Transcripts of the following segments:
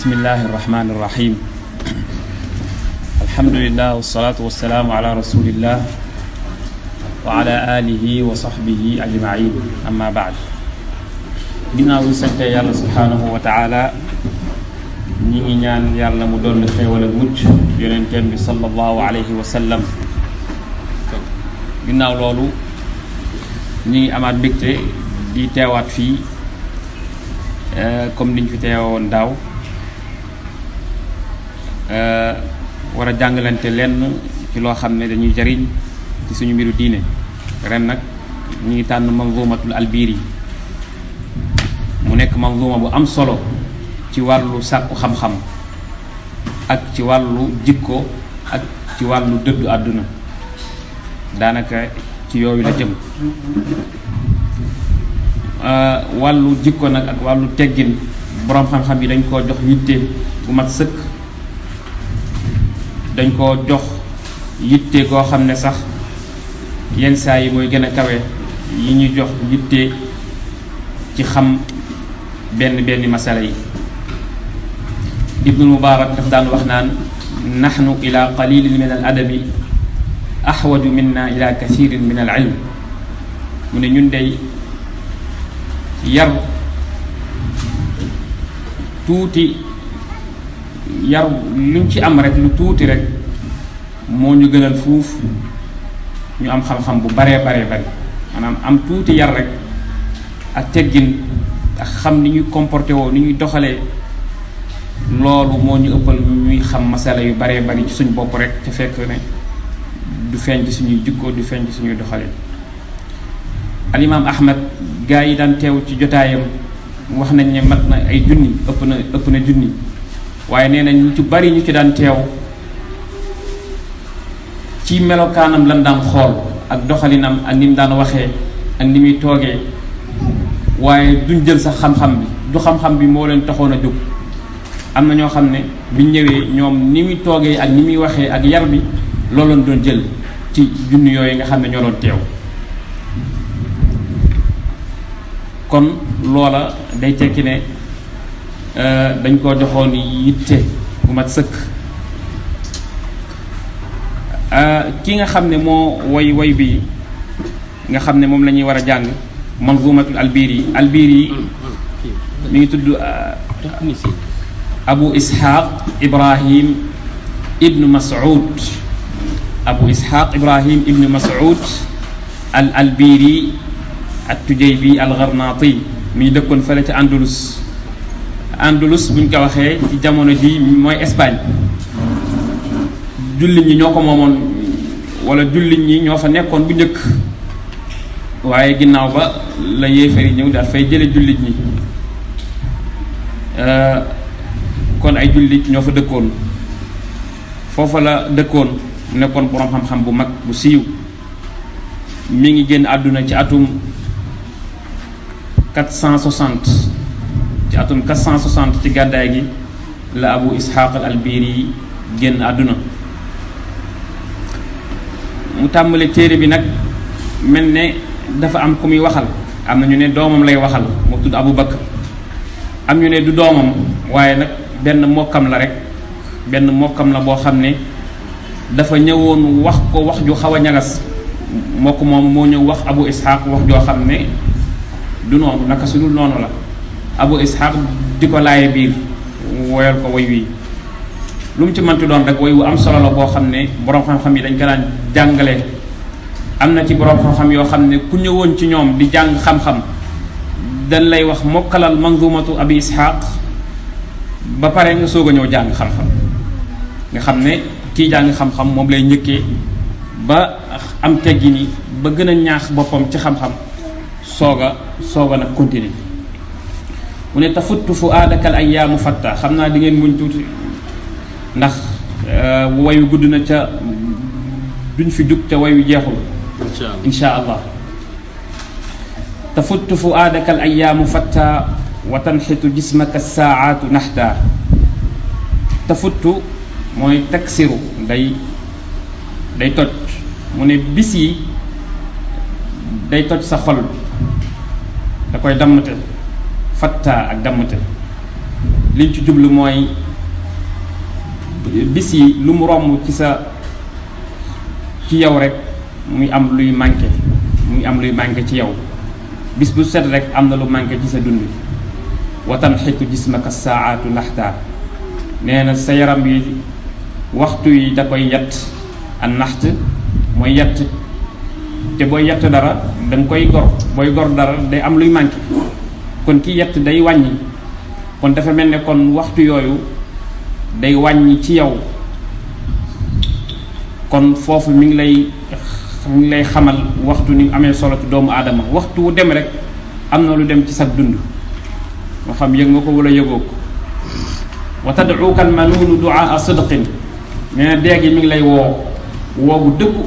bismillahi irrahmani irrahim alhamdulillah wasalaatu wasalaamu ala rasulillah wa ala alihi wa sahbihi ajmain amma baad ginnaaw ñu sante yàlla subhanahu wa taala ñi ngi ñaan yàlla mu doon xéewal ak mucc yonenteem bi sallallahu alayhi wa sallam ginnaaw loolu ñi ngi amaat mbégte di teewaat fii comme niñ fi teewoon daaw war a jàngalante lenn ci loo xam ne dañuy jariñ ci suñu mbiru diine ren nag ñu ngi tànn manzumatul albiri mu nekk manzuma bu am solo ci wàllu sàkku xam-xam ak ci wàllu jikko ak ci wàllu dëddu àdduna daanaka ci yooyu la jëm wàllu jikko nag ak wàllu teggin boroom xam-xam yi dañ koo jox yitte bu mat sëkk dañ koo jox yitte goo xam ne sax yenn saa yi mooy gën a kawe yi ñuy jox yitte ci xam benn masala yi ibnul mubaarak daf daan wax naan nahnu ila qalilin min al adabi ahwaju minna ila kathirin min al ilm mu ne ñun dey yar tuuti yar luñ ci am rek lu tuuti rek moo ñu gënal fuuf ñu am xam-xam bu baree bari maanaam am tuuti yar rek ak teggin ak xam ni ñuy comporté woo ni ñuy doxalee loolu moo ñu ëppal ñuy xam masala yu baree bari ci suñ bopp rek ca fekk ne du feeñ ci suñuy jikko du feeñ ci suñuy doxalee alimaam ahmad gaa yi daan teew ci jotaayam wax nañ ne mat na ay junni ëpp na junni waaye nee nañ ñu ci bari ñu ci daan teew ci melokaanam lan daan xool ak doxalinam ak ni mu daan waxee ak ni muy toogee waaye duñ jël sax xam-xam bi du xam-xam bi moo leen taxoon a jóg am na ñoo xam ne biñ ñëwee ñoom ni muy toogee ak ni muy waxee ak yar bi loolu lañ doon jël ci junni yooyu nga xam ne ñoo doon teew kon loola day tekki ne dañ koo joxoon yitte bu mat sëkk ki nga xam ne moo woy bi nga xam ne moom la ñuy war a jàng manzumatul albiri mi ngi tudd abu ishaq ibrahim ibnu mas'ud al albiri at-Tujaybi al-Gharnati mi dëkkoon fële ca Andalus buñ ko waxee ci jamono ji mooy Espagne jullit ñi ñoo ko moomoon wala jullit ñi ñoo fa nekkoon bu njëkk waaye ginnaaw ba la yéefar yi ñëw daal fay jële jullit ñi kon ay jullit ñoo fa dëkkoon foofa la dëkkoon nekkoon boroom xam-xam bu mag bu siiw mi ngi génn àdduna ci atum 460 ci gàddaay gi la abu ishaq al albiri génn àdduna mu tàmbale téere bi nag mel ne dafa am ku muy waxal am na ñu ne doomam lay waxal moo tudd abu bakar am ñu ne du doomam waaye nag benn mokkam la boo xam ne dafa ñëwoon wax ko wax ju xaw a ñagas mbokk moom moo ñëw wax abu ishaq wax joo xam ne du noonu naka su dul noonu la abu ishaq di ko laaye biir woyal ko woy wi lu mu ci mënti doon rek woy wu am solo la boo xam ne boroom xam-xam yi dañ ko daan jàngale am na ci boroom xam-xam yoo xam ne ku ñëwoon ci ñoom di jàng xam-xam dañ lay wax mokkalal manzumatu abi ishaq ba pare nga soog a ñëw jàng xam-xam nga xam ne kii jàng xam-xam moom lay njëkkee ba am teggi ni ba gën a ñaax boppam ci xam-xam soog a nag continuer mu ne tafuttu fuaadaka al ayyaamu fatta xam naa di ngeen muñ tuuti ndax wayu gudd na ca duñ fi jug te wayu jeexul insha allah tafuttu fuaadaka al ayyaamu fatta wa tanxitu jismaka saaatu naxta tafuttu mooy taksiru day toj mu ne bis yi day toj sa xol da koy dammate fatta ak dammate liñ ci jublu mooy bis yi lu mu romb ci yow rek muy am luy manqué ci yow bis bu set rek am na lu manqué ci sa dund. wa tanxitu jismaka saaatu naxta nee na sa yaram yi waxtu yi da koy yett an naxt mooy yett te booy yett dara da nga koy gor booy gor dara day am luy manqué kon ki yett day wàññi kon dafa mel ne kon waxtu yooyu day wàññi ci yow kon foofu mi ngi lay xamal waxtu ni amee solo ci doomu aadama waxtu wu dem rek am na lu dem ci sa dund moo xam yëg nga ko wala yëgoo ko wa tad'uuka almanuunu du'aa sidqin nee na dee gi mi ngi lay woo bu dëggu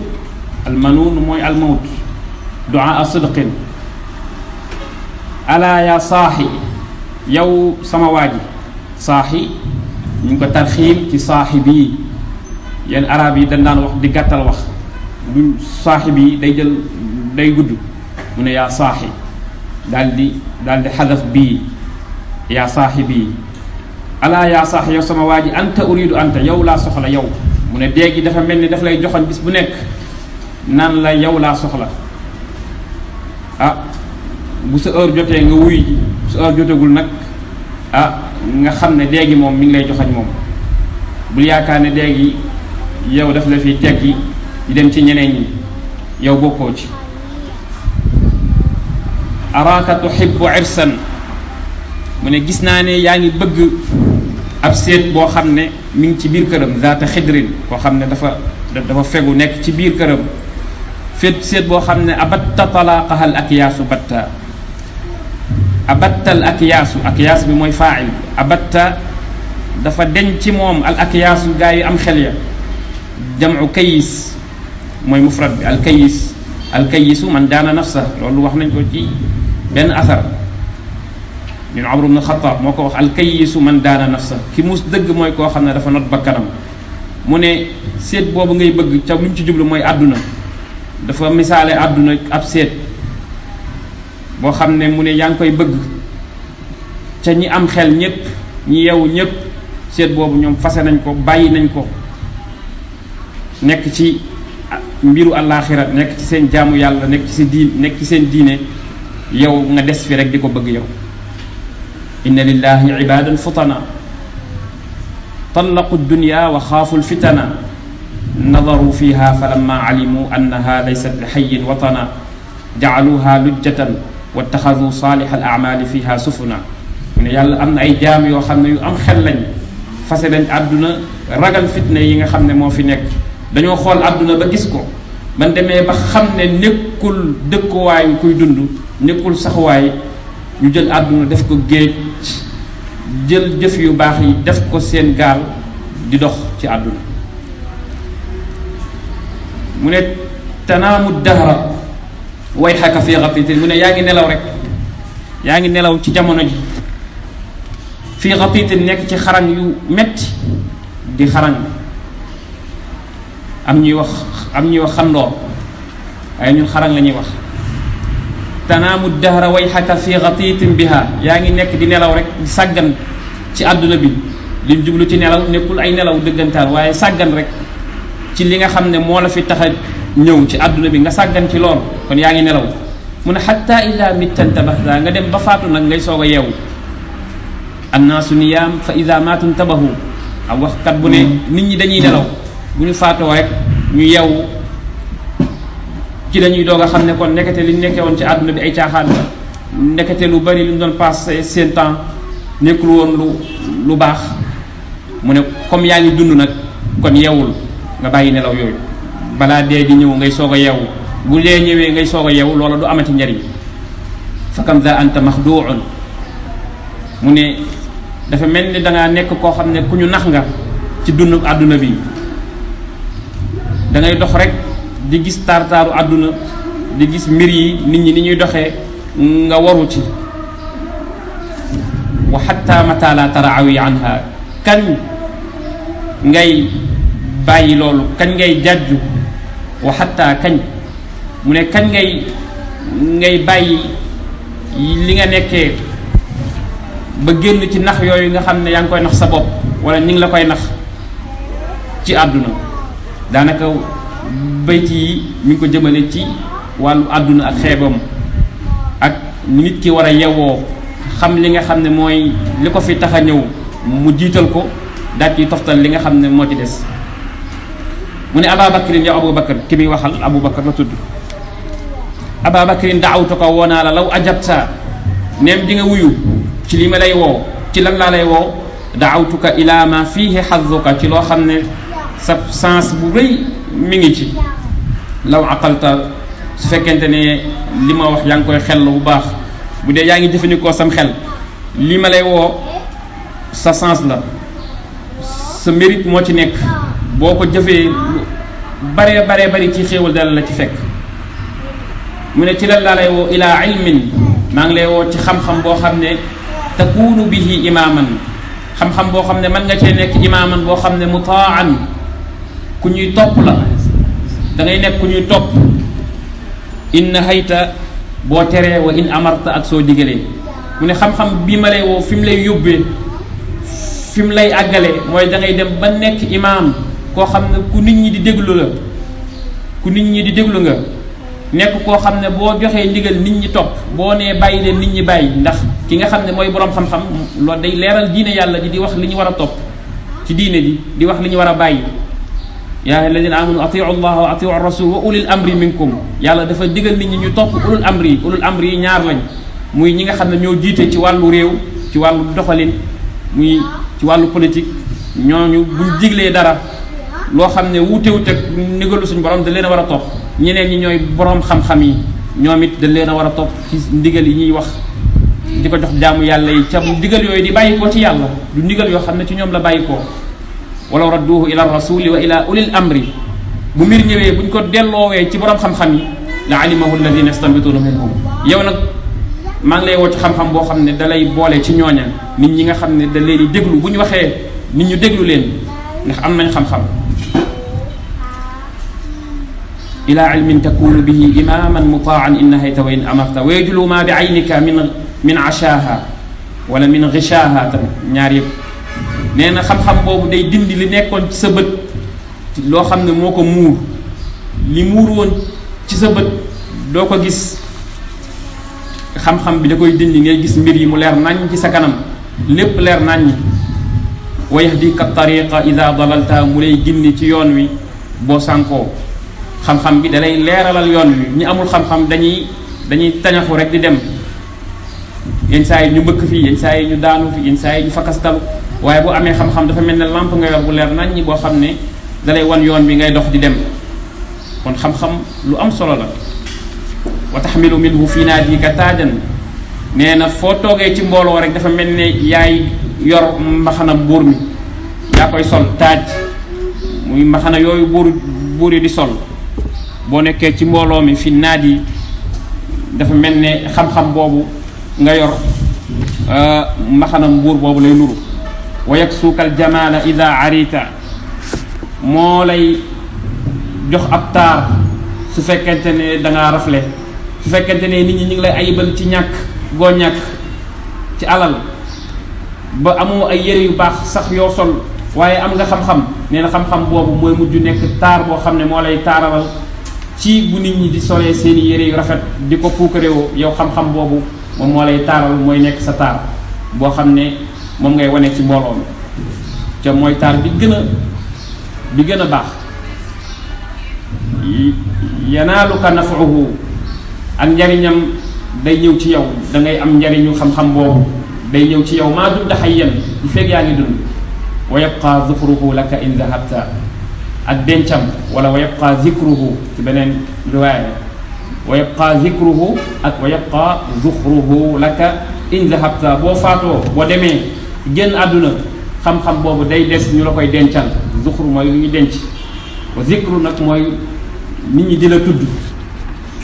almanuun mooy almawt du'aa sidqin alaa yaa saaxi yow sama waaji saaxi ñu ngi ko tarxiim ci saaxi bii yéen arab yi dañ daan wax di gàttal wax du saaxi bii day gudd mu ne yaa saaxi daal di xadaf bii yaa saaxi bii alaa yaa saaxi yow sama waa ji anta uridu anta yow laa soxla yow mu ne dee gi dafa mel ni daf lay joxoon bis bu nekk naan la yow laa soxla bu sa heure jotee nga wuy ji su heure jotagul nag nga xam ne dee gi moom mi ngi lay joxañ moom bul yaakaar ne dee gi yow daf la fi teggi di dem ci ñeneen ñi yow bokkoo ci araaka tuhibbu irsan mu ne gis naa ne yaa ngi bëgg ab seet boo xam ne mi ngi ci biir këram zaata xidrin koo xam ne dafa fegu nekk ci biir këram seet boo xam ne abatta talaaqaha al akyaasu batta abatta al akyaas bi mooy faa'il abatta dafa deñ ci moom al akyaasu gaa yi am xel ya jam'u kayis mooy mufrad bi al kayisu man daana nafsa loolu wax nañ ko ci benn asar ñun Umar ibn Xattaab moo ko wax al kayisu man daana nafsa ki mus dëgg mooy koo xam ne dafa not bakkanam mu ne seet boobu ngay bëgg ca lu mu ci jublu mooy àdduna dafa misaale àdduna ab seet boo xam ne mu ne yaa ngi koy bëgg ca ñi am xel ñépp ñi yeewu ñépp seet boobu ñoom fase nañ ko bàyyi nañ ko nekk ci mbiru àllaaxira nekk ci seen jaamu yàlla nekk ci seen diine yow nga des fi rek di ko bëgg yow inna lillahi ibadan futana طلقوا الدنيا وخافوا الفتنة نظروا فيها فلما علموا أنها ليست لحي وطنا جعلوها لجة واتخذوا صالح الأعمال فيها سفنا من يالا أمنا أي جام يو خامن يو أم خel lañ fase dañ àdduna ragal fitna yi nga xam ne moo fi nekk dañoo xool àdduna ba gis ko ban demee ba xam ne nekkul dëkkuwaayu kuy dund nekkul saxuwaay ñu jël àdduna def ko géej jël jëf yu baax yi def ko seen gaal di dox ci àdduna mu ne tanaamu dahra wayxaka fi gatitin mu ne yaa ngi nelaw rek yaa ngi nelaw ci jamono ji fi gatitin nekk ci xarañ yu metti di xarañ am ñuy wax xandoor waaye ñun xarañ la ñuy wax tanaamu dahra wayxaka fi gatitin biha yaa ngi nekk di nelaw rek di sàggan ci àdduna bi lim jublu ci nelaw nekkul ay nelaw dëggantaan waaye sàggan rek ci li nga xam ne moo la fi tax a ñëw ci àdduna bi nga sàggan ci lool kon yaa ngi nelaw mu ne xatta ida mittanta baxda nga dem ba faatu nag ngay soog a yeewu annaasu niyaam fa ida maatu ntabahu am waxkat bu ne nit ñi dañuy nelaw bu ñu faatoo rek ñu yeewu ci dañuy doog a xam ne kon nekkate li ñu nekkee woon ci àdduna bi ay caaxaan la nekkate lu bari lu ñu doon passé seen temps nekkul woon lu baax mu ne comme yaa ngi dund nag kon yeewul nga bàyyi nelaw yooyu balaa dee di ñëw ngay soog a yeewu bu dee ñëwee ngay soog a yeewu loola du amati njariñ fa kam za anta maxduun mu ne dafa mel ni dangaa nekk koo xam ne ku ñu nax nga ci dund àdduna bi da ngay dox rek di gis taar-taaru àdduna di gis mbir yi nit ñi ni ñuy doxee nga waru ci wa xatta mata la taraawi anha kañ ngay bàyyi loolu kañ ngay jàjju wa xatta kañ mu ne kañ ngay bàyyi li nga nekkee ba génn ci nax yooyu nga xam ne yaa ngi koy nax sa bopp wala ni ngi la koy nax ci àdduna. daanaka bayt yi mi ngi ko jëmale ci wàllu àdduna ak xeebam ak nit ki war a yewoo xam li nga xam ne mooy li ko fi tax a ñëw mu jiital ko daal ci toftal li nga xam ne moo ci des. mu ne Ababakrin yow Abubakar ki muy waxal Abubakar la tudd. Ababakrin daawtuka woo naa la law ajabta neem di nga wuyu ci li ma lay woo ci lan laa lay woo daawtuka ila ma fihi xazuka ci loo xam ne sa sens bu rëy mi ngi ci. law aqalta su fekkente ne li ma wax yaa ngi koy xel bu baax bu dee yaa ngi jëfandikoo sam xel li ma lay woo sa sens la sa mérite moo ci nekk boo ko jëfee baree bari ci xéewal dala la ci fekk. mu ne ci lan laa lay woo ila ilmin maa ngi lay woo ci xam-xam boo xam ne takunu bihi imaaman xam-xam boo xam ne mën nga cee nekk imaaman boo xam ne mutaan ku ñuy topp la da ngay nekk ku ñuy topp. in nahayta boo teree wa in amarta ak soo digalee. mu ne xam-xam bii ma lay woo fi mu lay yóbbee fi mu lay àggale mooy da ngay dem ba nekk imaam koo xam ne ku nit ñi di déglu la ku nit ñi di déglu nga nekk koo xam ne boo joxee ndigal nit ñi topp boo nee bàyyi leen nit ñi bàyyi. ndax ki nga xam ne mooy boroom xam-xam loolu day leeral diine yàlla ji di wax li ñu war a topp ci diine ji di wax li ñu war a bàyyi. yaa ayyuha alladina amanu atiu allah wa atiu rasul wa ulil amri minkum yàlla dafa digal nit ñi ñu topp ulul amri yi ñaar lañ muy ñi nga xam ne ñoo jiite ci wàllu réew ci wàllu doxalin muy ci wàllu politique ñooñu buñ diglee dara loo xam ne wuutewut ak ndigalu suñu borom da leen a war a topp. ñeneen ñi ñooy borom xam-xam yi ñoom it dañ leen a war a topp ci ndigal yi ñuy wax di ko jox jaamu yàlla yi ca ndigal yooyu di bàyyi koo ci yàlla du ndigal yoo xam ne ci ñoom la bàyyi koo. walaw radduhu ila rasuli wa ila ulil amri bu mbir ñëwee buñ ko delloowee ci borom xam-xam yi la alimahu alladina yastanbituuna minhum. yow nag maa ngi lay woo ci xam-xam boo xam ne da lay boole ci ñooña nit ñi nga xam ne da leen di déglu bu ñu waxee nit ñu déglu leen ndax am nañ xam-xam. ila ilmin takunu bihi imaman mutaan in nahayta wa in amarta wa yajlu ma bi aynika min ashaha wala min gishaha tamit ñaar yëpp. nee na xam-xam boobu day dindi li nekkoon ci sa bët loo xam ne moo ko muur li muur woon ci sa bët doo ko gis xam-xam bi da koy dindi ngay gis mbir yi mu leer naññ ci sa kanam lépp leer naññ. wa yahdika tariqa ida dalalta mu lay gindi ci yoon wi boo sànkoo. xam-xam bi da lay leeralal yoon wi ñi amul xam-xam dañuy tañaxu rek di dem yenn saa yi ñu mbëkk fii yenn saa yi ñu daanu fi yenn saa yi ñu fakastalu waaye bu amee xam-xam dafa mel ne lampe nga yor bu leer naññi boo xam ne da lay wan yoon bi ngay dox di dem. kon xam-xam lu am solo la. wa taxmilu minhu fi naadika taajan nee na foo toogee ci mbooloo rek dafa mel ne yaay yor mbaxana buur mi yaa koy sol taaj muy mbaxana yooyu buur yi di sol. boo nekkee ci mbooloo mi fi naat yi dafa mel ne xam-xam boobu nga yor mbaxanam buur boobu lay nuru. wa yaksuukal jamaala ida arita moo lay jox ab taar su fekkente ne da ngaa rafle su fekkente ne nit ñi ñu ngi lay ayibal ci ñàkk goo ñàkk ci alal ba amoo ay yére yu baax sax yoo sol waaye am nga xam-xam nee na xam-xam boobu mooy mujj nekk taar boo xam ne moo lay taaralal ci bu nit ñi di solee seeni yére yu rafet di ko puukaréewoo yow xam-xam boobu moom moo lay taaral mooy nekk sa taar boo xam ne moom ngay wane ci mbooloo mi ca mooy taar bi gën a baax. yanaaluka nafuhu ak njariñam day ñëw ci yow da ngay am njariñu xam-xam boobu day ñëw ci yow maa dumta hayyan li fekk yaa ngi dund. wa yabqa zuxruhu laka in dahabta ak dencam wala wa yabqa zikruhu ci beneen riwaaya wa yabqa zikruhu ak wa yabqa zuxruhu laka in dahabta boo faatoo boo demee génn àdduna xam-xam boobu day des ñu la koy dencal. zuxru mooy lu ñu denc wa zikru nag mooy nit ñi di la tudd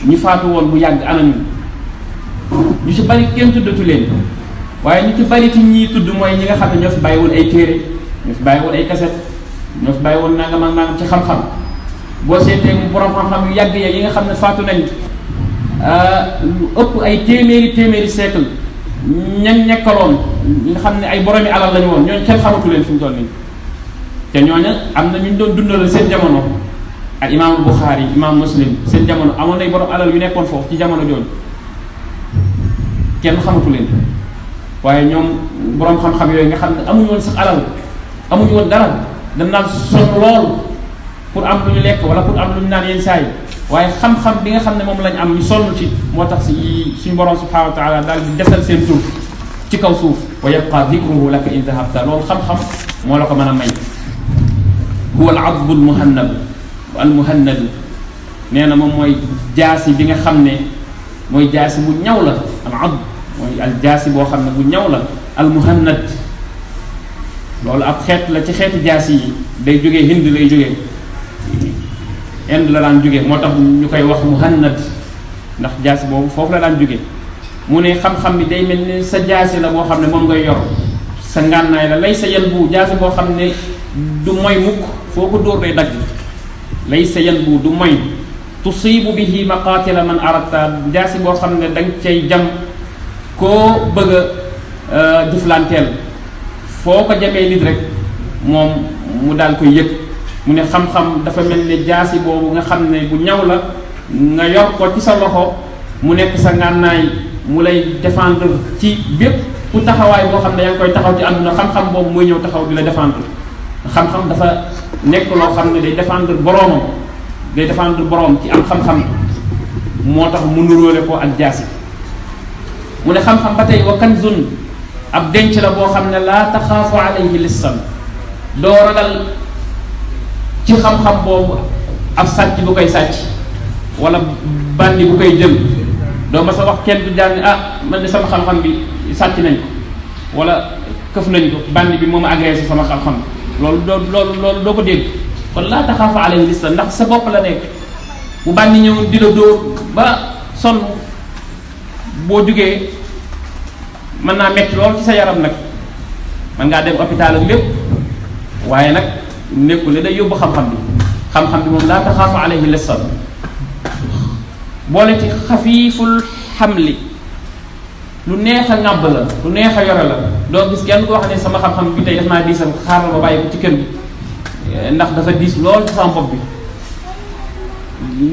ñi faatu woon bu yàgg anañu ñu ci bari kenn tuddatu leen waaye ñu ci bari ci ñii tudd mooy ñi nga xam ne ñoo fi bàyyi woon ay téere ñoo fi bàyyi woon ay kaset ñoo fi bàyyi woon nangam ak nangam ci xam-xam. boo seetee mu borom xam-xam yu yàgg yi nga xam ne faatu nañ lu ëpp ay téeméeri siècle ñañ nekkaloon nga xam ne ay boromi alal lañu woon ñooñu kenn xamatu leen fi mu toll nii te ñooña am na ñu doon dundal seen jamono ak imaam Buxaari imaam Muslim seen jamono amoon nay borom alal yu nekkoon foofu ci jamono jooju kenn xamatu leen waaye ñoom borom xam-xam yooyu nga xam ne amuñu woon sax alal amuñu woon dara dañ naan sonn lool pour am lu ñu lekk wala pour am lu ñu naan yenn saa yi waaye xam-xam bi nga xam ne moom lañ am ñu sonn ci moo tax si suñu borom subhanahu wa taala daal di desal seen suuf ci kaw suuf wa yabqa dikruhu laka in dhahabta loolu xam-xam moo la ko mën a may huwa al adbu al muhannadu nee na moom mooy jaasi bi nga xam ne mooy jaasi bu ñaw la al adb mooy al jaasi boo xam ne bu ñaw la al muhannad loolu ab xeet la ci xeeti jaasi yi day jógee Hind lay jógee Inde la daan jógee moo tax ñu koy wax muhannad ndax jaasi boobu foofu la daan jógee mu ne xam-xam bi day mel ni sa jaasi la boo xam ne moom ngay yor sa ngànnaay la lay sa yan bu jaasi boo xam ne du moy mukk foo ko dóor day dagg lay sa yan bu du moy tusibu bihi maqatila man aradta jaasi boo xam ne danga cay jam koo bëgg a jëflanteel foo ko jamee nit rek moom mu daal koy yëg mu ne xam-xam dafa mel ni jaasi boobu nga xam ne bu ñaw la nga yor ko ci sa loxo mu nekk sa ngànnaay mu lay défendre ci bépp ku taxawaay boo xam ne yaa ngi koy taxaw ci àdduna xam-xam boobu mooy ñëw taxaw di la défendre xam-xam dafa nekk loo xam ne day défendre boroomam day défendre boroom ci am xam-xam moo tax mu nuróole ko ak jaasi mu ne xam-xam ba tey wa kanzun ab denc la boo xam ne laa taxaafu alayhi lissan doo ragal ci xam-xam boobu ab sàcc bu koy sàcc wala bandi bu koy jël doo ma sa wax kenn du jàng man de sama xam-xam bi sàcc nañ ko wala këf nañ ko bandi bi moom agressé sama xam-xam loolu doo ko dégg kon laa taxaafu alayhi lissan ndax sa bopp la nekk bu bandi ñëw di la dóor ba sonn boo jugee mën naa metti lool ci sa yaram nag mën ngaa dem hôpital ak lépp waaye nag nekkul ne day yóbbu xam-xam bi moom laa taxaafu alayhi lissan boole ci xafiiful xamli lu neex a ŋàbb la lu neex a yore la doo gis kenn ko wax ne sama xam-xam bi tey daf maa diisal xaaral ma bàyyi ko ci kër gi ndax dafa diis lool ci sama bopp bi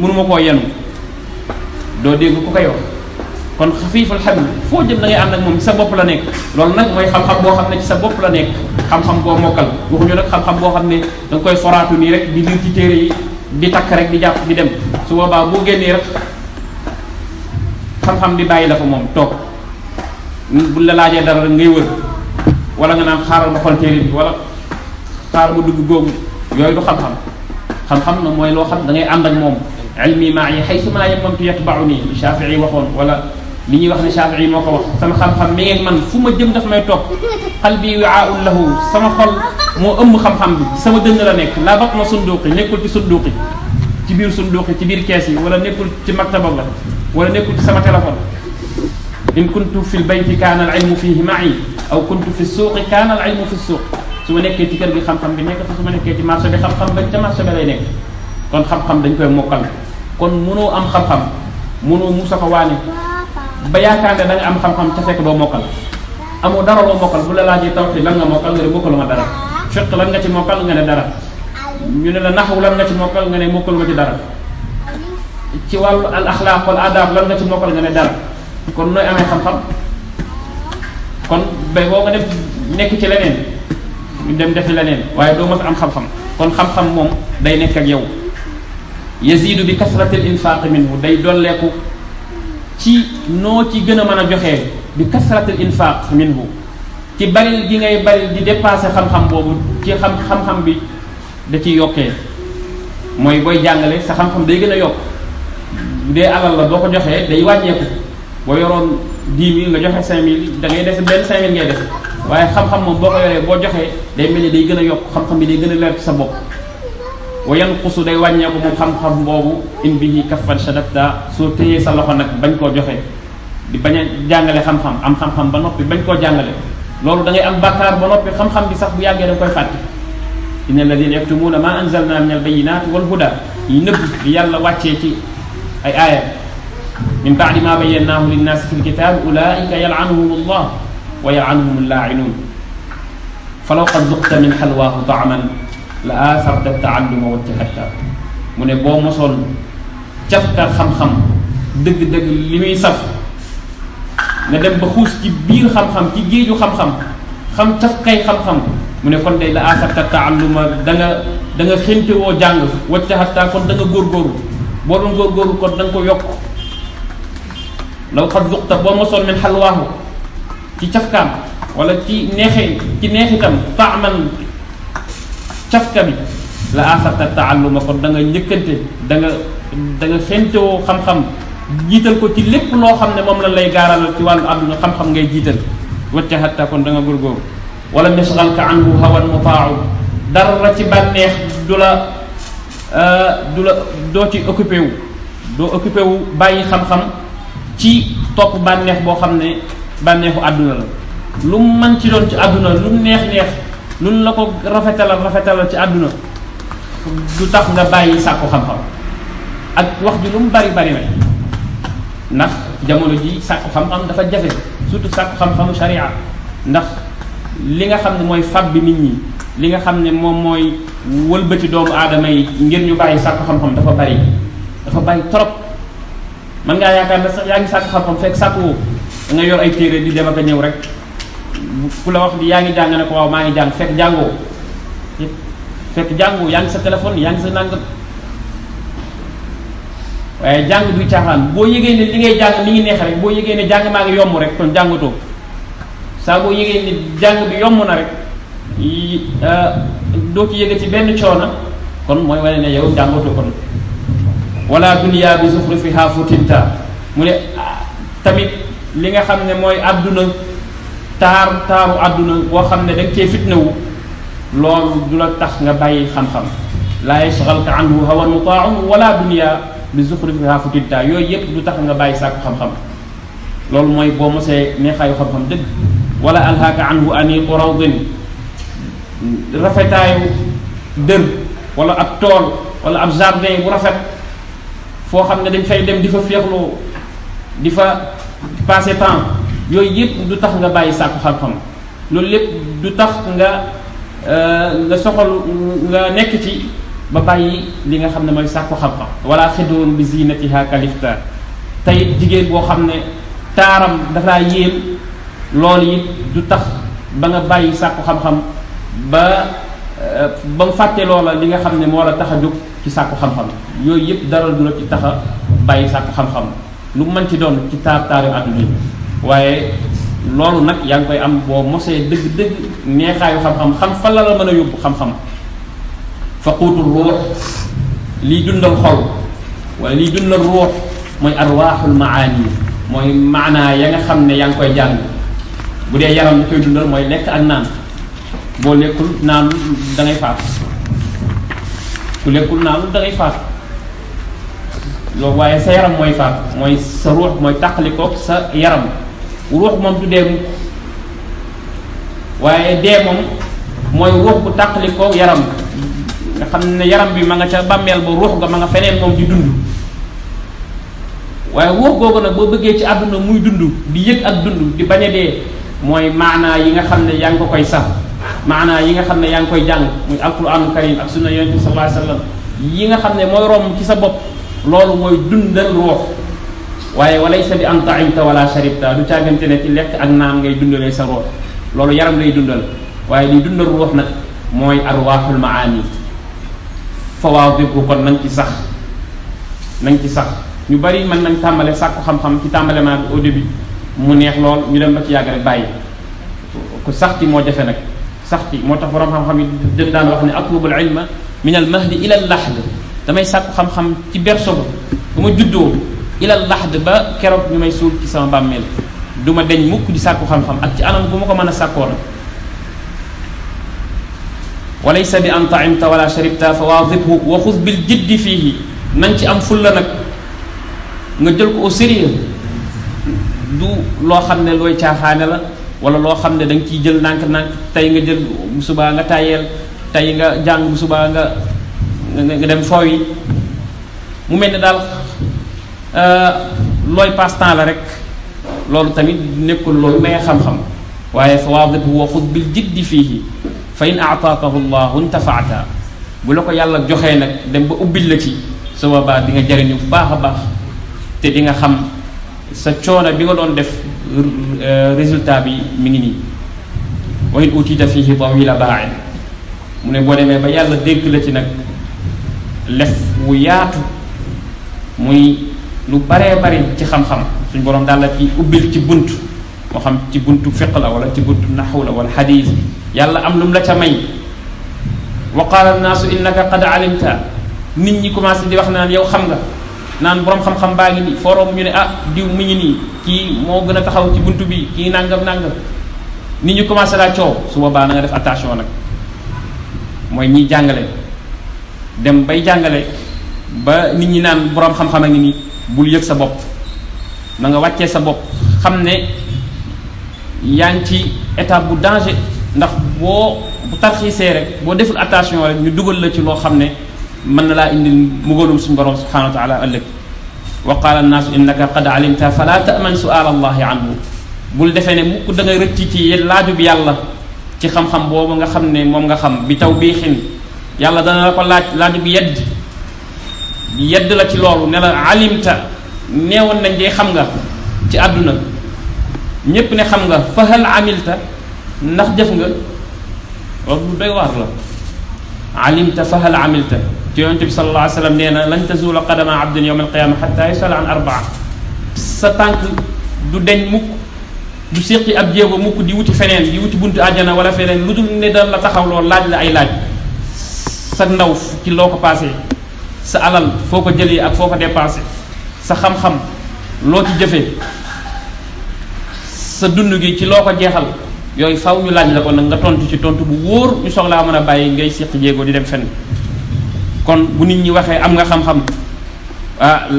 mënuma koo yenu doo dégg ku koy wax kon xafiiful xamli foo jëm da ngay ànd ak moom ci sa bopp la nekk loolu nag mooy xam-xam boo xam ne ci sa bopp la nekk xam-xam boo mokkal waxuñu nag xam-xam boo xam ne da nga koy foraatu nii rek di liir ci téere yi di takk rek di jàpp di dem su boobaa boo génnee rek xam-xam bi bàyyi la fa moom toog buñ la laajee dara rek ngay wër wala nga naan xaaral ma xool téere bi wala xaaral ma dugg googu yooyu du xam-xam xam-xam na mooy loo xam da ngay ànd ak moom ilmi maa yi xaysu maa yammamtu yatba'uni li Shaafi'i waxoon wala li ñuy wax ne Shaafi'i moo ko wax sama xam-xam mi ngi man fu ma jëm daf may topp qalbi wi'aa'un lahu sama xol moo ëmb xam-xam bi sama dënn la nekk laa batna sunduqi nekkul ci sunduqi ci biir sunduqi ci biir kees yi wala nekkul ci maktaba la wala nekkul ci sama téléphone in kuntu fi lbayti kaana al ilmu fihi ma'i aw kuntu fi suuqi kaana al ilmu fi suuq su ma nekkee ci kër gi xam-xam bi nekk su ma nekkee ci marché bi xam-xam bañ ca marché bi lay nekk kon xam-xam dañ koy mokkal kon mënoo am xam-xam mënoo musa ko waane ba yaakaar ne da nga am xam-xam ca fekk doo mokkal amoo dara loo mokkal bu la laajee tawhid lan nga mokkal nga ne mokkaluma dara fiqh lan nga ci mokkal nga ne dara ñu ne la naxwu lan nga ci mokkal nga ne mokkaluma ci dara ci wàllu al axlaaq wal adab lan nga ci mokkal nga ne dara kon nooy amee xam-xam kon bay boo nga def nekk ci leneen ñu dem defi leneen waaye doo mës a am xam-xam kon xam-xam moom day nekk ak yow yazidu bi kasrati al infaq minhu day dolleeku ci noo ci gën a mën a joxee bi kasrati al infaq minhu ci bari gi ngay bari di dépasser xam-xam boobu ci xam-xam bi da ciy yokkee mooy booy jàngale sa xam-xam day gën a yokk bu dee alal la boo ko joxee day wàññeeku boo yoroon 10 000 nga joxe 5 000 da ngay des benn 5 000 ngay def waaye xam-xam moom boo ko yoree boo joxee day mel ni day gën a yokk xam-xam bi day gën a leer ci sa bopp wa yanqusu day wàññeeku moom xam-xam boobu in bihi kaffan shadatta soo téyee sa loxo nag bañ koo joxe di bañ a jàngale xam-xam am xam-xam ba noppi bañ koo jàngale loolu da ngay am bàkkaar ba noppi xam-xam bi sax bu yàggee da nga koy fàtte inna alladina yaktumuuna ma anzalna min albayinati wal huda yi nëbb di yàlla wàccee ci ay aaya min ba'di ma bayyannaahu linnaasi fi lkitaab ulaa'ika yal'anuhum allah wa yal'anuhum allaa'inuun falaw qad zuqta min xalwaahu ta'man la aatharta taalluma wajtahadta mu ne boo mosoon cafka xam-xam dëgg-dëgg li muy saf nga dem ba xuus ci biir xam-xam ci géeju xam-xam xam cafkay xam-xam mu ne kon day la aatharta taalluma da nga xéntewoo jàng wajtahadta kon da nga góorgóorlu boo doon góorgóorlu kon da nga ko yokk law qad zuqta boo mosoon min xalwaahu ci cafkaam wala ci neexitam taaman cafka bi la aatharta taalluma kon da nga njëkkante da nga xentewoo xam-xam jiital ko ci lépp loo xam ne moom la lay gaaralal ci wàllu àdduna xam-xam ngay jiital wajtahadta kon da nga góorgóorlu wala yashghalka anhu hawan mutaa'u dara ci bànneex doo ci occupé wu doo occupé wu bàyyi xam-xam ci topp bànneex boo xam ne bànneexu àdduna la lu mu mën ci doon ci àdduna lu mu neex lu la ko rafetalal ci àdduna du tax nga bàyyi sàkku xam-xam ak wax ji lu mu bari nag ndax jamono ji sàkku xam-xam dafa jafe surtout sàkku xam-xamu sharia ndax li nga xam ne mooy fab bi nit ñi li nga xam ne moom mooy wëlbati doomu aadama yi ngir ñu bàyyi sàkku xam-xam dafa bari trop man ngaa yaakaar ne sax yaa ngi sàkku xam-xam fekk sàkku woo da nga yor ay téere di dem ak a ñëw rek ku la wax di yaa ngi jàng ne ko waaw maa ngi jàng fekk jàngoo yaa ngi sa téléphone yaa ngi sa nangam waaye jàng duy caaxaan boo yëgee ne li ngay jàng mi ngi neex rek boo yëgee ne jàng maa ngi yomb rek kon jàngatoo saa boo yëgee ne jàng bi yomb na rek doo ci yëge ci benn coono kon mooy wane ne yow jàngatoo kon wala dunya bi zuxrufiha futinta mu ne tamit li nga xam ne mooy àdduna taaru àdduna boo xam ne da nga cee fitnawu loolu du la tax nga bàyyi xam-xam laa yashghalka anhu hawan mutaa'un wala dunya bi zuxrufiha futinta yooyu yëpp du tax nga bàyyi sàkku xam-xam loolu mooy boo mosee neexaayu xam-xam dëgg wala alhaaka anhu aniqu rawdin rafetaayu dër wala ab tool wala ab jardin bu rafet foo xam ne dañ fay dem di fa féexloo di fa passer temps yooyu yëpp du tax nga bàyyi sàkku xam-xam loolu lépp du tax nga soxal nga nekk ci ba bàyyi li nga xam ne mooy sàkku xam-xam wala xidrun bi zinatiha kalifta tey jigéen boo xam ne taaram dafa yéem loolu it du tax ba nga bàyyi sàkku xam-xam ba mu fàtte loola li nga xam ne moo la tax a jóg ci sàkku xam-xam yooyu yëpp dara du la ci tax a bàyyi sàkku xam-xam lu mën ci doon ci taaru àdduna yi waaye loolu nag yaa ngi koy am boo mosee dëgg-dëgg neexaayu xam-xam xam fa la mën a yóbbu xam-xam faquutu ruux liy dundal xol wala liy dundal ruux mooy arwaaxul maani mooy maanaa ya nga xam ne yaa ngi koy jàng bu dee yaram li koy dundal mooy lekk ak naan boo lekkul naanul da ngay faat ku lekkul naanul da ngay faat loolu waaye sa yaram mooy faat mooy sa ruux mooy tàqalikoo sa yaram ruux moom du dee mukk waaye dee moom mooy ruux bu tàqalikoo yaram nga xam ne yaram bi ma nga ca bàmmeel ba ruux ga ma nga feneen moom di dund waaye ruux googu nag boo bëggee ci àdduna muy dund di yëg ak dund di bañ a dee mooy maanaa yi nga xam ne yaa ngi ko koy sax maanaa yi nga xam ne yaa ngi koy jàng muy alquraanul karim ak sunna yonent bi sallallahu alayhi wasallam yi nga xam ne mooy romb ci sa bopp loolu mooy dundal ruux waaye walaysa bi an ta'imta wala sharibta du càggante ne ci lekk ak naan ngay dundalee sa ruux loolu yaram lay dundal waaye li dundal ruux nag mooy arwaaxul maani fawaadibhu kon nañ ci sax ñu bari mën nañ tàmbale sàkku xam-xam ci tàmbalement bi au début mu neex lool ñu dem ba ci yàgg rek bàyyi ku sax ci moo jafe nag sax ci moo tax borom xam-xam yi dañ daan wax ne atlubul ilma min al mahdi ila al lahd damay sàkku xam-xam ci berceau bu ma juddoo ila al lahd ba keroog ñu may suul ci sama bàmmeel du ma deñ mukk di sàkku xam-xam ak ci anam bu ma ko mën a sàkkoo nag walaysa bi an ta'imta wala sharibta fawaadibhu wa xuz bil jiddi fiihi nañ ci am fulla nag nga jël ko au sérieux du loo xam ne looy caaxaane la wala loo xam ne da nga ciy jël nànk-nànk tey nga jël bu subaa nga tayeel tey nga jàng bu subaa nga dem foow yi mu mel ne daal looy passe-temps la rek loolu tamit nekkul loolu may xam-xam waaye fa waadibhu wa xud bil jiddi fiihi fa in aataakahu llahu intafaata bu la ko yàlla joxee nag dem ba ubbil la ci su boobaa di nga jariñu bu baax a baax te di nga xam sa coono bi nga doon def résultat bi mi ngi nii wa in utita fiihi tawila baain mu ne boo demee ba yàlla dégg la ci nag lef wu yaatu muy lu baree bari ci xam-xam suñ boroom daal la ci ubbil ci bunt moo xam ci buntu fiq la wala ci buntu naxwu la wala xadiis yàlla am lu mu la ca may wa qaala annaasu innaka qad alimta nit ñi commencé di wax naan yow xam nga naan boroom xam-xam baa ngi nii forom ñu ne diw mi ngi nii kii moo gën a taxaw ci buntu bi kii nangam nangam nit ñi commencé laa coow su boobaa na nga def attention nag mooy ñiy jàngale dem bay jàngale ba nit ñi naan boroom xam-xam a ngi nii bul yëg sa bopp na nga wàccee sa bopp xam ne yaa ngi ci étape bu danger ndax bu tarxiisee rek boo deful attention rek ñu dugal la ci loo xam ne mën na laa indi mugalum suñu borom subhanahu wa taala ëllëg wa qaala annaasu innaka qad alimta fala ta'man su'al allahi anhu bul defee ne mukk da ngay rëcc ci laaju bi yàlla ci xam-xam boobu nga xam ne moom nga xam bi taw bii xin yàlla dana la ko laaju bi yedd la ci loolu ne la alimta neewoon nañ dee xam nga ci àdduna ñépp ne xam nga fa hal amilta ndax jëf nga loolu lu doy waar la alimta fa hal amilta ci yonente bi sallallahu alayhi wa sallam nee na lan tazula qadama abdin yawma alqiyama xatta yusala an arbaa sa tànk du deñ mukk du séqi ab jéego mukk di wuti feneen di wuti buntu àjjana wala feneen lu dul ne dal la taxaw loolu laaj la ay laaj sa ndaw ci loo ko passé sa alal foo ko jëlee ak foo ko dépensé sa xam-xam loo ci jëfee sa dund gi ci loo ko jeexal yooyu faw ñu laaj la ko nag nga tontu ci tontu bu wóor ñu soxlaa mën a bàyyi ngay séqi jéego di dem fenn kon bu nit ñi waxee am nga xam-xam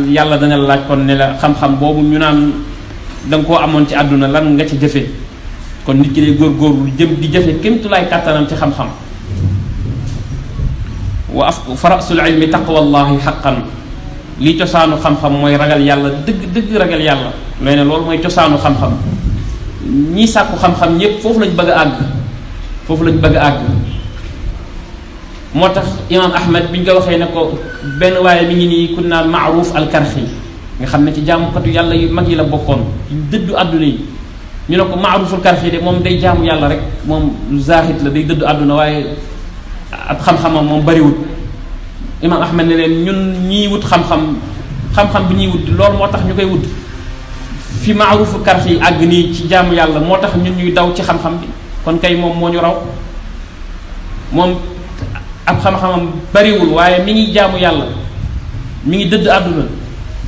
yàlla dana la laaj kon ne la xam-xam boobu ñu naan da nga koo amoon ci àdduna lan nga ci jëfee kon nit ki lay góorgóorlu jëm di jëfe kémtulaay kàttanam ci xam-xam fa rasul ilmi taqwallahi xaqan lii cosaanu xam-xam mooy ragal yàlla dëgg ragal yàlla looy ne loolu mooy cosaanu xam-xam ñii sàkku xam-xam ñépp foofu lañ bëgg a àgg moo tax imam ahmad bi ñu ko waxee ne ko benn waaye mi ngi nii ku naan Maaruf al-Karxi nga xam ne ci jaamukatu yàlla yu mag yi la bokkoon ci dëddu àdduna yi ñu ne ko Maaruf al-Karxi de moom day jaamu yàlla rek moom zaahid la day dëddu àdduna waaye ab xam-xamam moom bariwut imam ahmad ne leen ñun ñii wut xam-xam bi ñuy wut loolu moo tax ñu koy wut fi Maaruf al-Karxi àgg nii ci jaamu yàlla moo tax ñun ñuy daw ci xam-xam bi kon kay moom moo ñu raw moom ab xam-xamam bariwul waaye mi ngi jaamu yàlla mi ngi dëdd àdduna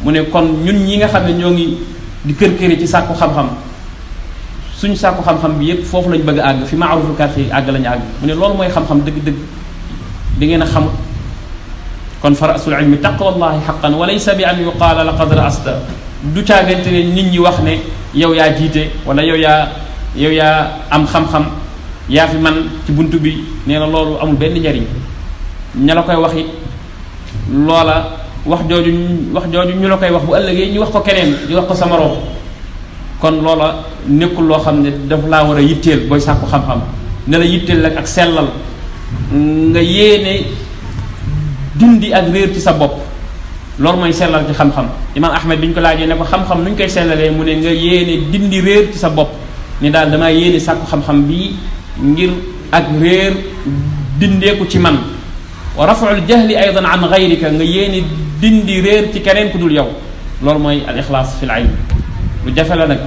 mu ne kon ñun ñi nga xam ne ñoo ngi di kër-këri ci sàkku xam-xam suñu sàkku xam-xam bi yépp foofu lañ bëgg a àgg fi Maaruful Karxi àgg lañu àgg mu ne loolu mooy xam-xam dëgg-dëgg di ngeen a xamut kon fa rasul ilmi taqwallahi xaqan wa laysa bi an yuqaala laqad ra'asta du caagante ne nit ñi wax ne yow yaa jiite wala yow yaa am xam-xam yaa fi man ci buntu bi nee na loolu amul benn njariñ ña la koy wax it loola wax jooju ñu la koy wax bu ëllëgee ñu wax ko keneen ñu wax ko sa moroom kon loola nekkul loo xam ne dafa laa war a yitteel booy sàkku xam-xam ne la yitteel rek ak sellal nga yéene dindi ak réer ci sa bopp loolu mooy sellal ci xam-xam imam ahmed bi ñu ko laajee ne ko xam-xam nu ñu koy sellalee mu ne nga yéene dindi réer ci sa bopp ni daal damaa yéene sàkku xam-xam bii ngir ak réer dindeeku ci man wa raf'ul jahli aydan an ghayrika nga yéene dindi réer ci keneen ku dul yow loolu mooy al ixlaas fil ilm lu jafe la nag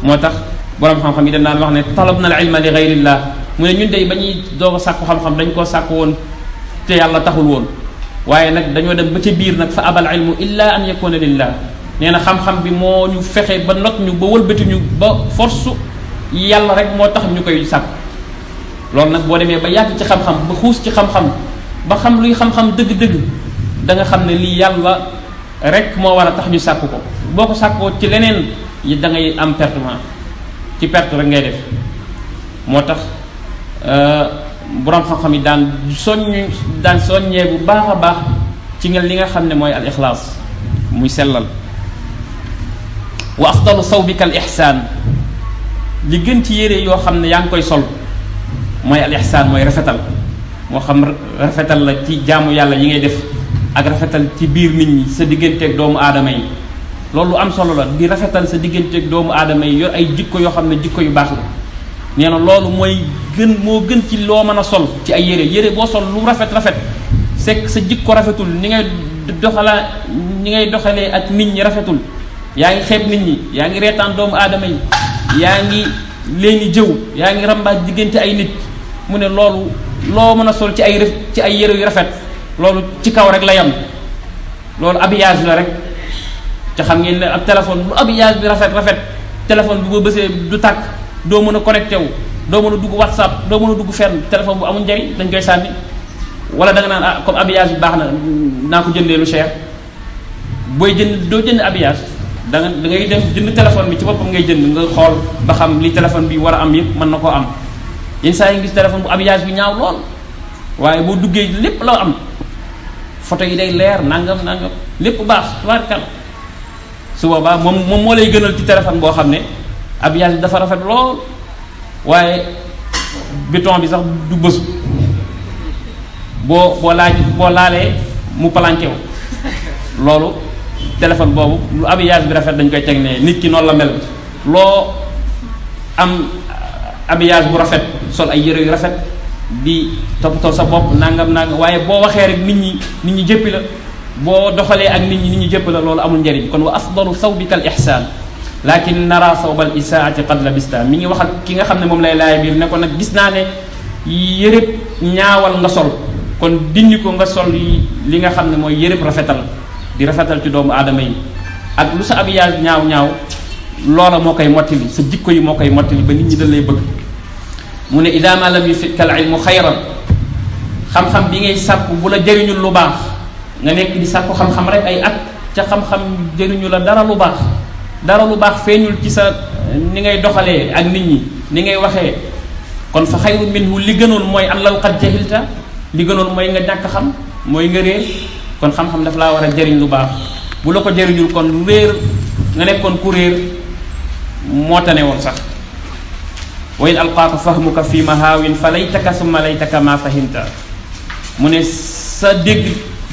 moo tax boroom xam-xam yi dañ daan wax ne talabna al ilma li ghayrillah mu ne ñun dey ba ñuy doog a sàkku xam-xam dañ koo sàkku woon te yàlla taxul woon waaye nag dañoo dem ba ca biir nag fa abal ilmu illa an yakuna lillah nee na xam-xam bi moo ñu fexe ba not ñu ba wëlbati ñu ba force yàlla rek moo tax ñu koy sàkk loolu nag boo demee ba yàgg ci xam-xam ba xuus ci xam-xam ba xam luy xam-xam dëgg-dëgg da nga xam ne lii yàlla rek moo war a tax ñu sàkk ko boo ko sàkkoo ci leneen yi da ngay am pertement ci perte rek ngay def moo tax boroom xam-xam yi daan soññee bu baax a baax ci nga li nga xam ne mooy al ixlaas muy sellal wa afdalu sawbika al ihsaan li gën ci yére yoo xam ne yaa ngi koy sol mooy al ihsaan mooy rafetal moo xam rafetal la ci jaamu yàlla yi ngay def ak rafetal ci biir nit ñi sa digganteeg doomu aadama yi loolu am solo la di rafetal sa digganteeg doomu aadama yi yor ay jikko yoo xam ne jikko yu baax la nee na loolu mooy moo gën ci loo mën a sol ci ay yére boo sol lu rafet sekk sa jikko rafetul ni ngay doxalee ak nit ñi rafetul yaa ngi xeeb nit ñi yaa ngi reetaan doomu aadama yi yaa ngi leeni jëw yaa ngi rambaaj diggante ay nit mu ne loolu loo mën a sol ci ay yére yu rafet loolu ci kaw rek la yam loolu habillage la rek te xam ngeen ne ak téléphone lu habillage bi rafet téléphone bi boo bësee du tàkk doo mën a connecté wu doo mën a dugg WhatsApp doo mën a dugg fenn téléphone bu amul njariñ dañ koy sànni wala da nga naan comme habillage bi baax na naa ko jëndee lu cher booy jënd doo jënd habillage da ngay dem jënd téléphone bi ci boppam ngay jënd nga xool ba xam li téléphone bi war a am yëpp mën na koo am yenn saa yi gis téléphone bu habillage bi ñaaw lool waaye boo duggee lépp la am photo yi day leer nangam lépp baax tubaarkal su boobaa moom moo lay gënal ci téléphone boo xam ne habillage bi dafa rafet lool waaye béton bi sax du bësu boo laalee mu planqué wu loolu téléphone boobu lu habillage bi rafet dañ koy teg ne nit ki noonu la mel loo am habillage bu rafet sol ay yére yu rafet di toppatoo sa bopp nangam waaye boo waxee rek nit ñi jëppi la boo doxalee ak nit ñi jëpp la loolu amul njariñ kon wa afdalu sawbika al ihsaan lakin nara sawbal isaati qad labista mi ngi wax ak ki nga xam ne moom lay laay biir ne ko nag gis naa ne yërëb ñaawal nga sol kon dindi ko nga sol li nga xam ne mooy yërëb rafetal di rafetal ci doomu aadama yi ak lu sa habillage ñaaw loola moo koy mottali sa jikko yi moo koy mottali ba nit ñi dañ lay bëgg mu ne ida ma lam yufitka al ilmu xayran xam-xam bi ngay sàkku bu la jëriñul lu baax nga nekk di sàkku xam-xam rek ay at ca xam-xam jëriñu la dara lu baax feeñul ci sa ni ngay doxalee ak nit ñi ni ngay waxee kon fa xayru minhu li gënoon mooy an law qad jahilta li gënoon mooy nga ñàkk xam mooy nga réer kon xam-xam daf laa war a jëriñ lu baax bu la ko jëriñul kon lu réer nga nekkoon ku réer moo tane woon sax wa in alqaaka fahmuka fi mahaawin fa laytaka summa laytaka ma fahimta mu ne sa dégg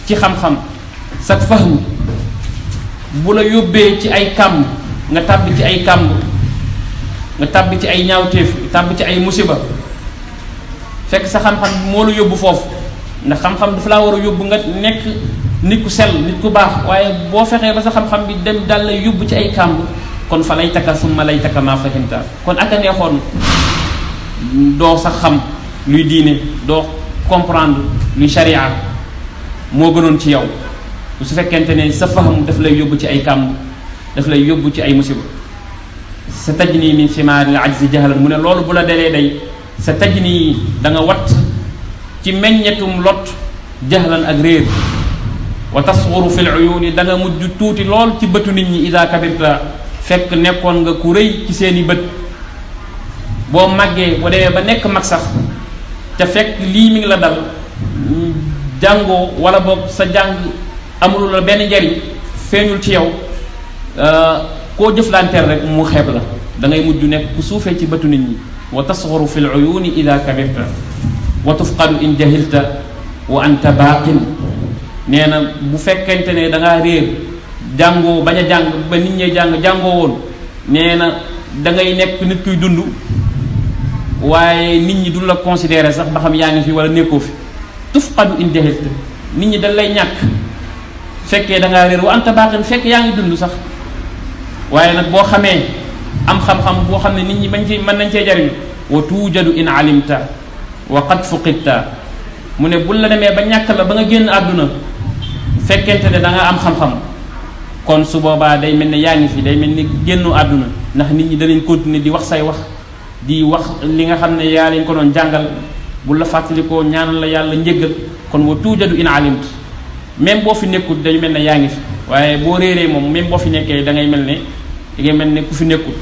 ci xam-xam sa fahmu bu la yóbbee ci ay kàmb nga tàbbi ci ay kàmb nga tàbbi ci ay ñaawteef tàbbi ci ay musiba fekk sa xam-xam moo la yóbbu foofu ndax xam-xam dafa laa war a yóbbu nga nekk nit ku sell nit ku baax waaye boo fexee ba sa xam-xam bi dem dal lay yóbbu ci ay kàmb kon fa laytaka summa laytaka ma fahimta kon ak a neexoon doo sax xam luy diine doo comprendre luy sharia moo gënoon ci yow su fekkente ne sa faham daf lay yóbbu ci ay kàmb daf lay yóbbu ci ay musiba sa tajni min simaaril ajzi jahlan mu ne loolu bu la delee day sa tajni da nga wat ci meññetum lot jahlan ak réer wa tasghuru fil uyuni da nga mujj tuuti lool ci bëtu nit ñi ida kabirta fekk nekkoon nga ku rëy ci seeni bët boo màggee boo demee ba nekk mag sax te fekk lii mi ngi la dal jàngoo wala boog sa jàng amul la benn njariñ feeñul ci yow koo jëflanteel rek mu xeeb la da ngay mujj nekk ku suufee ci bëtu nit ñi wa tasghuru fil uyuni ida kabirta wa tufqadu in jahilta wa anta baaqin nee na bu fekkente ne da ngaa réer jàngoo bañ a jàng ba nit ñee jàngoo woon nee na da ngay nekk nit kuy dund waaye nit ñi du la considérer sax ba xam yaa ngi fi wala nekkoo fi tufqadu in jahilta nit ñi dañ lay ñàkk fekkee da ngaa réer wa anta baaqin fekk yaa ngi dund sax waaye nag boo xamee am xam-xam boo xam ne nit ñi mën nañ cee jariñ wa tuujadu in alimta wa qad fuqidta mu ne bul la demee ba ñàkk la ba nga génn àdduna fekkente ne da nga am xam-xam kon su boobaa day mel ne yaa ngi fi day mel ni génnu àdduna ndax nit ñi danañ continuer di wax say wax di wax li nga xam ne yaa leen ko doon jàngal bul la fàttalikoo ñaanal la yàlla njéggal kon wa tuujadu in alimt même boo fi nekkul day mel ne yaa ngi fi waaye boo réeree moom même boo fi nekkee da ngay mel ne ku fi nekkul